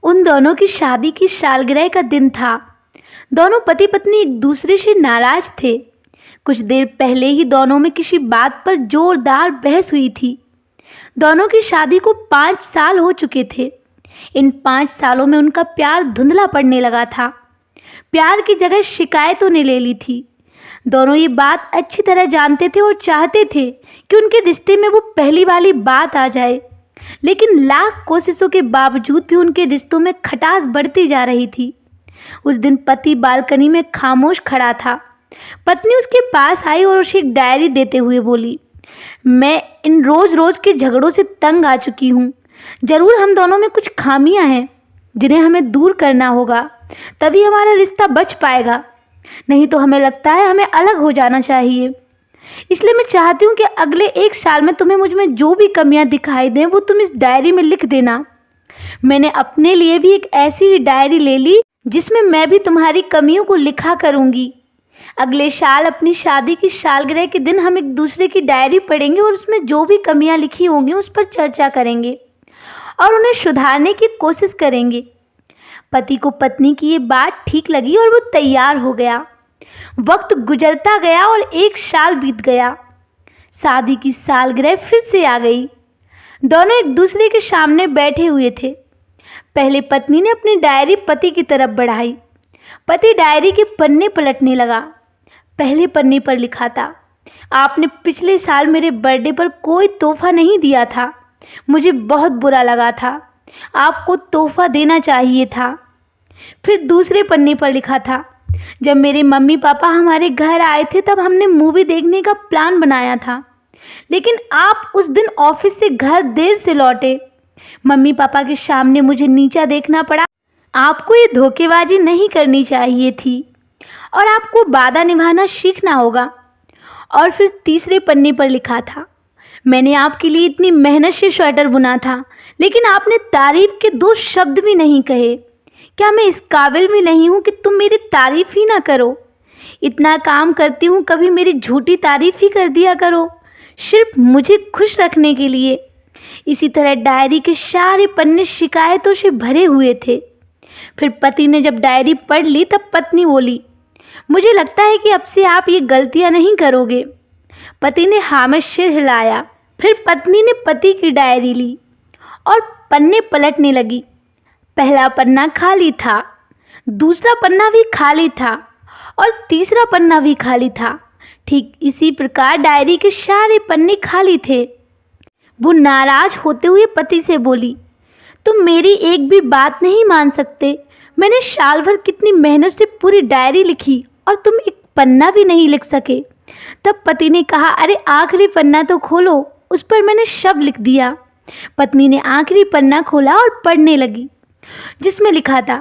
उन दोनों की शादी की सालगिरह का दिन था। दोनों पति पत्नी एक दूसरे से नाराज थे। कुछ देर पहले ही दोनों में किसी बात पर जोरदार बहस हुई थी। दोनों की शादी को 5 साल हो चुके थे। इन 5 सालों में उनका प्यार धुंधला पड़ने लगा था। प्यार की जगह शिकायतों ने ले ली थी। दोनों ये बात अच्छी तरह जानते थे और चाहते थे कि उनके रिश्ते में वो पहली वाली बात आ जाए, लेकिन लाख कोशिशों के बावजूद भी उनके रिश्तों में खटास बढ़ती जा रही थी। उस दिन पति बालकनी में खामोश खड़ा था। पत्नी उसके पास आई और उसे एक डायरी देते हुए बोली, मैं इन रोज रोज के झगड़ों से तंग आ चुकी हूँ। जरूर हम दोनों में कुछ खामियां हैं जिन्हें हमें दूर करना होगा, तभी हमारा रिश्ता बच पाएगा। नहीं तो हमें लगता है हमें अलग हो जाना चाहिए। इसलिए मैं चाहती हूँ कि अगले 1 साल में तुम्हें मुझ में जो भी कमियां दिखाई दें वो तुम इस डायरी में लिख देना। मैंने अपने लिए भी एक ऐसी ही डायरी ले ली जिसमें मैं भी तुम्हारी कमियों को लिखा करूँगी। अगले साल अपनी शादी की सालगिरह के दिन हम एक दूसरे की डायरी पढ़ेंगे और उसमें जो भी कमियां लिखी होंगी उस पर चर्चा करेंगे और उन्हें सुधारने की कोशिश करेंगे। पति को पत्नी की ये बात ठीक लगी और वो तैयार हो गया। वक्त गुजरता गया और 1 साल बीत गया। शादी की सालगिरह फिर से आ गई। दोनों एक दूसरे के सामने बैठे हुए थे। पहले पत्नी ने अपनी डायरी पति की तरफ बढ़ाई। पति डायरी के पन्ने पलटने लगा। पहले पन्ने पर लिखा था, आपने पिछले साल मेरे बर्थडे पर कोई तोहफा नहीं दिया था। मुझे बहुत बुरा लगा था। आपको तोहफा देना चाहिए था। फिर दूसरे पन्ने पर लिखा था, जब मेरे मम्मी पापा हमारे घर आए थे तब हमने मूवी देखने का प्लान बनाया था, लेकिन आप उस दिन ऑफिस से घर देर से लौटे। मम्मी पापा के सामने मुझे नीचा देखना पड़ा। आपको ये धोखेबाजी नहीं करनी चाहिए थी और आपको वादा निभाना सीखना होगा। और फिर तीसरे पन्ने पर लिखा था, मैंने आपके लिए इतनी मेहनत से स्वेटर बुना था, लेकिन आपने तारीफ के 2 शब्द भी नहीं कहे। क्या मैं इस काबिल भी नहीं हूँ कि तुम मेरी तारीफ ही ना करो? इतना काम करती हूँ, कभी मेरी झूठी तारीफ ही कर दिया करो, सिर्फ मुझे खुश रखने के लिए। इसी तरह डायरी के सारे पन्ने शिकायतों से भरे हुए थे। फिर पति ने जब डायरी पढ़ ली तब पत्नी बोली, मुझे लगता है कि अब से आप ये गलतियां नहीं करोगे। पति ने हाँ में सिर हिलाया। फिर पत्नी ने पति की डायरी ली और पन्ने पलटने लगी। पहला पन्ना खाली था, दूसरा पन्ना भी खाली था और तीसरा पन्ना भी खाली था। ठीक इसी प्रकार डायरी के सारे पन्ने खाली थे। वो नाराज होते हुए पति से बोली, तुम मेरी एक भी बात नहीं मान सकते। मैंने साल भर कितनी मेहनत से पूरी डायरी लिखी और तुम एक पन्ना भी नहीं लिख सके। तब पति ने कहा, अरे आखिरी पन्ना तो खोलो, उस पर मैंने शब्द लिख दिया। पत्नी ने आखिरी पन्ना खोला और पढ़ने लगी, जिसमें लिखा था,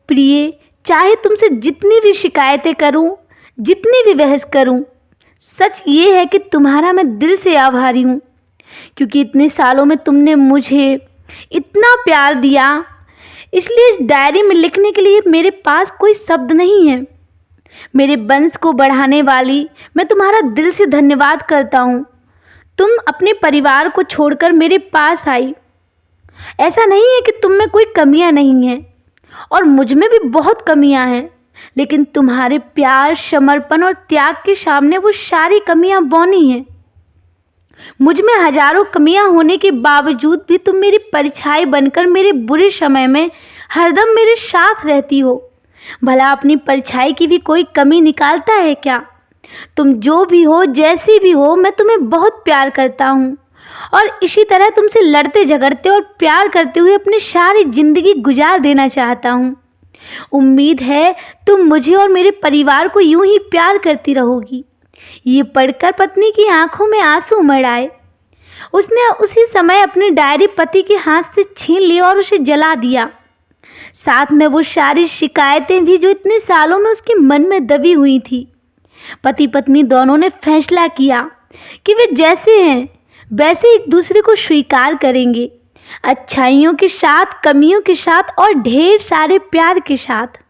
प्रिय, चाहे तुमसे जितनी भी शिकायतें करूं, जितनी भी बहस करूं, सच ये है कि तुम्हारा मैं दिल से आभारी हूं, क्योंकि इतने सालों में तुमने मुझे इतना प्यार दिया। इसलिए इस डायरी में लिखने के लिए मेरे पास कोई शब्द नहीं है। मेरे वंश को बढ़ाने वाली, मैं तुम्हारा दिल से धन्यवाद करता हूँ। तुम अपने परिवार को छोड़कर मेरे पास आई। ऐसा नहीं है कि तुम में कोई कमियां नहीं हैं और मुझ में भी बहुत कमियां हैं, लेकिन तुम्हारे प्यार, समर्पण और त्याग के सामने वो सारी कमियां बौनी हैं। मुझ में हजारों कमियां होने के बावजूद भी तुम मेरी परछाई बनकर मेरे बुरे समय में हरदम मेरे साथ रहती हो। भला अपनी परछाई की भी कोई कमी निकालता है क्या? तुम जो भी हो, जैसी भी हो, मैं तुम्हें बहुत प्यार करता हूँ और इसी तरह तुमसे लड़ते झगड़ते और प्यार करते हुए अपनी सारी जिंदगी गुजार देना चाहता हूँ। उम्मीद है तुम मुझे और मेरे परिवार को यूं ही प्यार करती रहोगी। ये पढ़कर पत्नी की आंखों में आंसू उमड़ आए। उसने उसी समय अपनी डायरी पति के हाथ से छीन ली और उसे जला दिया। साथ में वो सारी शिकायतें भी जो इतने सालों में उसके मन में दबी हुई थी। पति पत्नी दोनों ने फैसला किया कि वे जैसे हैं वैसे एक दूसरे को स्वीकार करेंगे, अच्छाइयों के साथ, कमियों के साथ और ढेर सारे प्यार के साथ।